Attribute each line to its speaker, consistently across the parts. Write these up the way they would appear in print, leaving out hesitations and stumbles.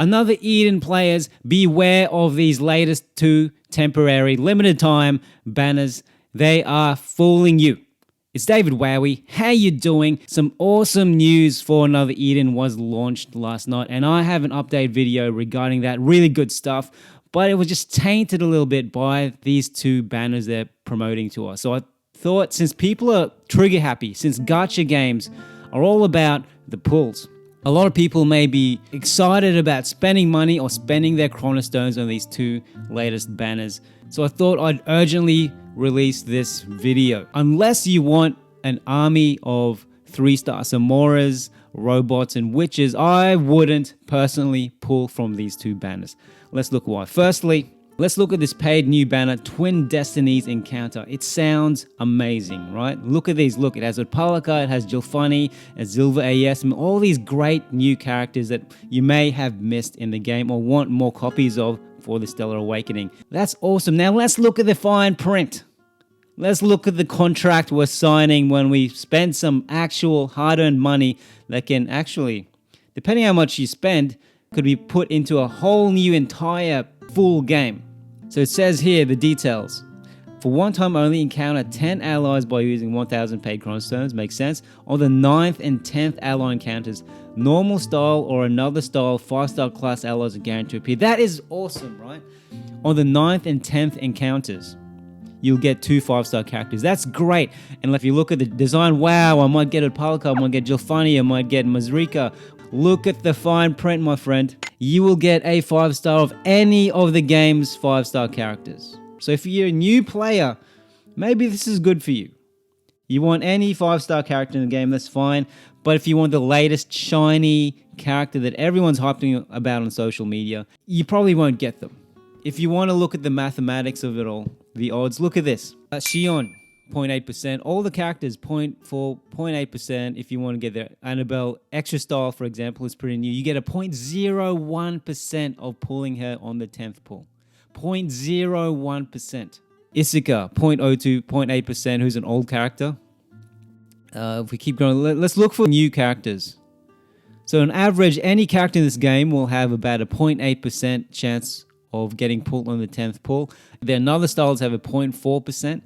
Speaker 1: Another Eden players, beware of these latest 2 temporary limited time banners. They are fooling you. It's David Wowee. How you doing? Some awesome news for Another Eden was launched last night, and I have an update video regarding that. Really good stuff, but it was just tainted a little bit by these 2 banners they're promoting to us. So I thought, since people are trigger happy, since gacha games are all about the pulls, a lot of people may be excited about spending money or spending their chronostones on these 2 latest banners. So I thought I'd urgently release this video. Unless you want an army of 3-star Samoras, robots, and witches, I wouldn't personally pull from these 2 banners. Let's look why. Firstly, let's look at this paid new banner, Twin Destinies Encounter. It sounds amazing, right? Look at these. Look, it has Odpalaka, it has Jilfani, it has Zilva AS, and all these great new characters that you may have missed in the game or want more copies of for the Stellar Awakening. That's awesome. Now let's look at the fine print. Let's look at the contract we're signing when we spend some actual hard-earned money that can actually, depending on how much you spend, could be put into a whole new entire full game. So it says here the details. For one time only, encounter 10 allies by using 1000 paid chronostones. Makes sense. On the 9th and 10th ally encounters, normal style or another style 5-star class allies are guaranteed to appear. That is awesome, right? On the 9th and 10th encounters, you'll get 2 5-star characters. That's great. And if you look at the design, wow, I might get Odpalaka, I might get Jilfani, I might get Mazrika. Look at the fine print, my friend. You will get a 5-star of any of the game's 5-star characters. So if you're a new player, maybe this is good for you. You want any 5-star character in the game, that's fine. But if you want the latest shiny character that everyone's hyping about on social media, you probably won't get them. If you want to look at the mathematics of it all, the odds, look at this. Shion, 0.8%. All the characters, 0.4, 0.8%. If you want to get there. Annabelle, extra style, for example, is pretty new. You get a 0.01% of pulling her on the 10th pull. 0.01%. Issika, 0.02, 0.8%, who's an old character. If we keep going, let's look for new characters. So on average, any character in this game will have about a 0.8% chance of getting pulled on the 10th pull. Their other styles have a 0.4%,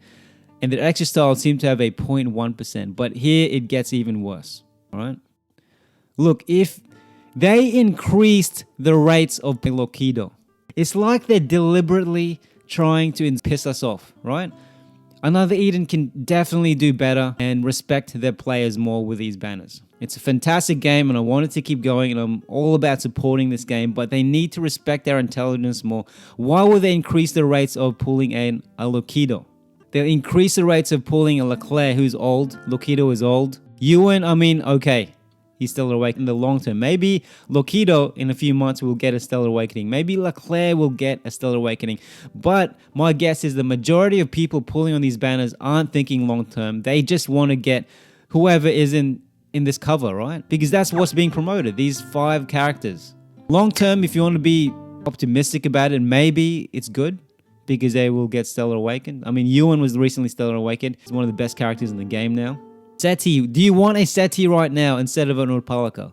Speaker 1: and their extra styles seem to have a 0.1%. But here it gets even worse. All right. Look, if they increased the rates of Lokido, it's like they're deliberately trying to piss us off, right? Another Eden can definitely do better and respect their players more with these banners. It's a fantastic game and I want it to keep going and I'm all about supporting this game, but they need to respect their intelligence more. Why would they increase the rates of pulling a Lokido? They'll increase the rates of pulling a Leclerc who's old. Lokido is old. Ewan, I mean, okay. He's Stellar Awakening in the long term. Maybe Lokido in a few months will get a Stellar Awakening. Maybe Leclerc will get a Stellar Awakening. But my guess is the majority of people pulling on these banners aren't thinking long term. They just want to get whoever is in this cover, right? Because that's what's being promoted, these 5 characters. Long term, if you want to be optimistic about it, maybe it's good because they will get Stellar Awakened. I mean, Ewan was recently Stellar Awakened. He's one of the best characters in the game now. Seti, do you want a Seti right now instead of an Odpalaka?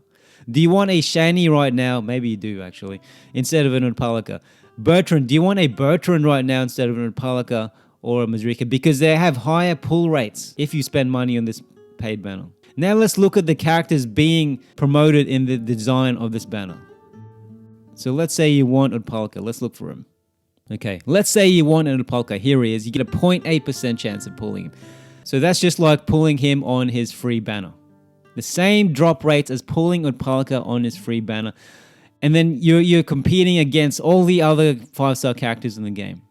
Speaker 1: Do you want a Shani right now? Maybe you do, actually, instead of an Odpalaka. Bertrand, do you want a Bertrand right now instead of an Odpalaka or a Mazrika? Because they have higher pull rates if you spend money on this paid banner. Now let's look at the characters being promoted in the design of this banner. So let's say you want Odpalaka. Let's look for him. Okay, let's say you want an Odpalaka. Here he is. You get a 0.8% chance of pulling him. So that's just like pulling him on his free banner. The same drop rates as pulling Odpalaka on his free banner. And then you're competing against all the other 5-star characters in the game.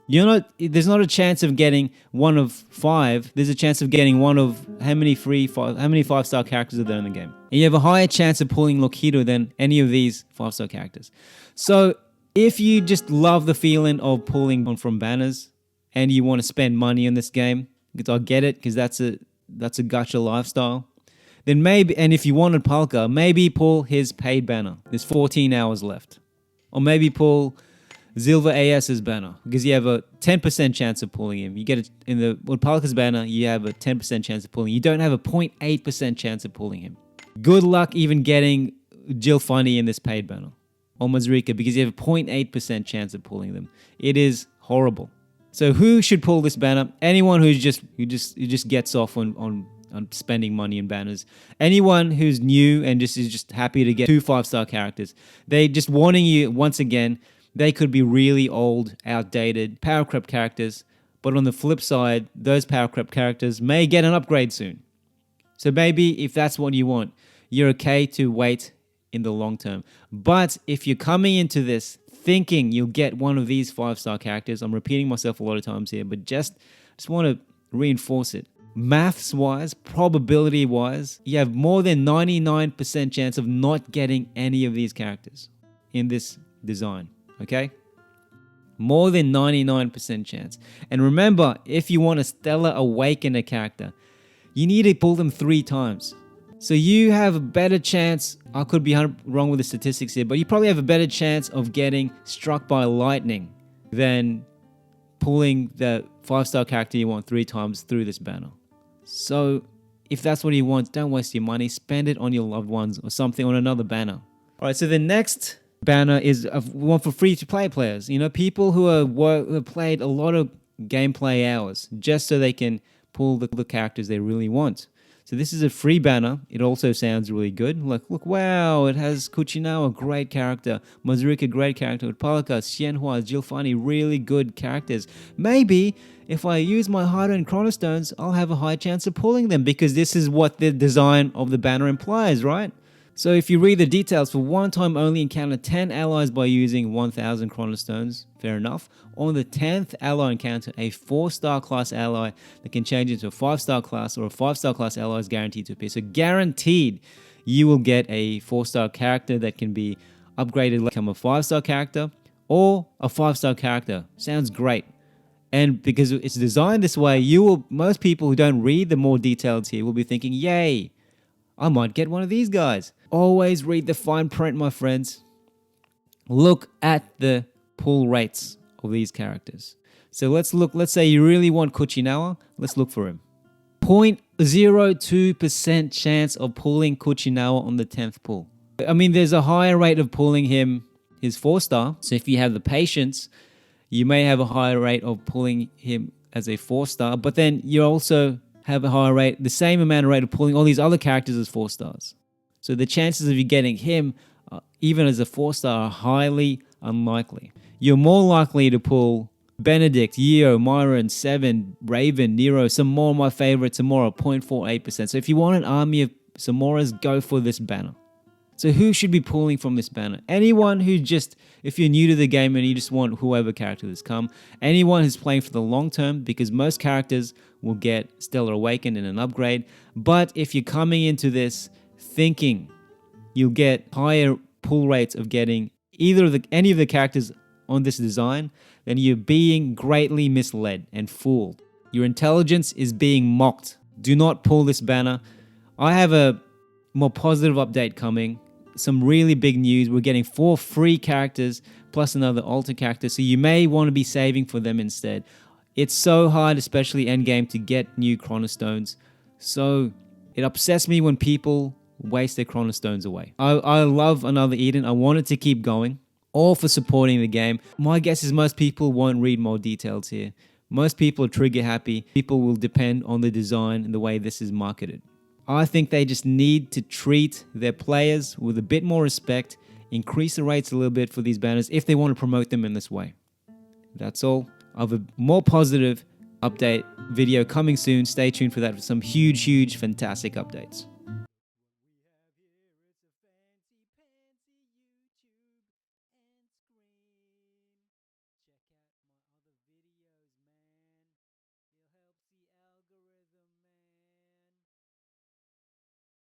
Speaker 1: There's not a chance of getting one of 5. There's a chance of getting one of how many 5-star characters are there in the game. And you have a higher chance of pulling Lokido than any of these 5-star characters. So if you just love the feeling of pulling on from banners and you want to spend money on this game, because I get it, because that's a gacha lifestyle. Then maybe, and if you wanted Palka, maybe pull his paid banner. There's 14 hours left. Or maybe pull Zilva AS's banner, because you have a 10% chance of pulling him. You get it in the Palka's banner, you have a 10% chance of pulling. You don't have a 0.8% chance of pulling him. Good luck even getting Jill Funny in this paid banner. on Mazurika because you have a 0.8% chance of pulling them. It is horrible. So who should pull this banner? Anyone who just gets off on spending money in banners. Anyone who's new and is just happy to get 2 5-star characters. They just warning you once again, they could be really old, outdated, power creep characters. But on the flip side, those power creep characters may get an upgrade soon. So maybe if that's what you want, you're okay to wait in the long term. But if you're coming into this thinking you'll get one of these 5-star characters, I'm repeating myself a lot of times here, but just want to reinforce it. Maths-wise, probability-wise, you have more than 99% chance of not getting any of these characters in this design, okay? More than 99% chance. And remember, if you want a Stellar Awakener character, you need to pull them 3 times. So you have a better chance, I could be wrong with the statistics here, but you probably have a better chance of getting struck by lightning than pulling the 5-star character you want 3 times through this banner. So if that's what you want, don't waste your money. Spend it on your loved ones or something, on another banner. All right, so the next banner is one for free-to-play players. You know, people who have played a lot of gameplay hours just so they can pull the characters they really want. So this is a free banner. It also sounds really good. Look, wow, it has Kuchinawa, great character. Mazurika, great character. Palaka, Xianhua, Jilfani, really good characters. Maybe if I use my hard-earned chronostones, I'll have a high chance of pulling them because this is what the design of the banner implies, right? So if you read the details, for one time only encounter 10 allies by using 1000 chronostones, fair enough. On the 10th ally encounter, a 4-star class ally that can change into a 5-star class, or a 5-star class ally is guaranteed to appear. So guaranteed you will get a 4-star character that can be upgraded to become a 5-star character or a 5-star character. Sounds great. And because it's designed this way, most people who don't read the more details here will be thinking, yay, I might get one of these guys. Always read the fine print, my friends. Look at the pull rates of these characters. So let's say you really want Kuchinawa. Let's look for him. 0.02% chance of pulling Kuchinawa on the 10th pull. I mean, there's a higher rate of pulling him his 4-star. So if you have the patience, you may have a higher rate of pulling him as a 4-star. But then you also have a higher rate, the same amount of rate of pulling all these other characters as 4-stars. So the chances of you getting him, even as a 4-star, are highly unlikely. You're more likely to pull Benedict, Yeo, Myron, Seven, Raven, Nero, some more of my favorites, Samora, 0.48%. So if you want an army of Samoras, go for this banner. So who should be pulling from this banner? Anyone who if you're new to the game and you just want whoever character has come. Anyone who's playing for the long term, because most characters will get Stellar Awakened in an upgrade. But if you're coming into this thinking you'll get higher pull rates of getting any of the characters on this design, then you're being greatly misled and fooled. Your intelligence is being mocked. Do not pull this banner. I have a more positive update coming. Some really big news. We're getting 4 free characters plus another alter character, so you may want to be saving for them instead. It's so hard, especially endgame, to get new chronostones. So it upsets me when people waste their chronostones away. I love Another Eden. I want it to keep going. All for supporting the game. My guess is most people won't read more details here. Most people are trigger happy. People will depend on the design and the way this is marketed. I think they just need to treat their players with a bit more respect, increase the rates a little bit for these banners if they want to promote them in this way. That's all. I have a more positive update video coming soon. Stay tuned for that, for some huge, fantastic updates.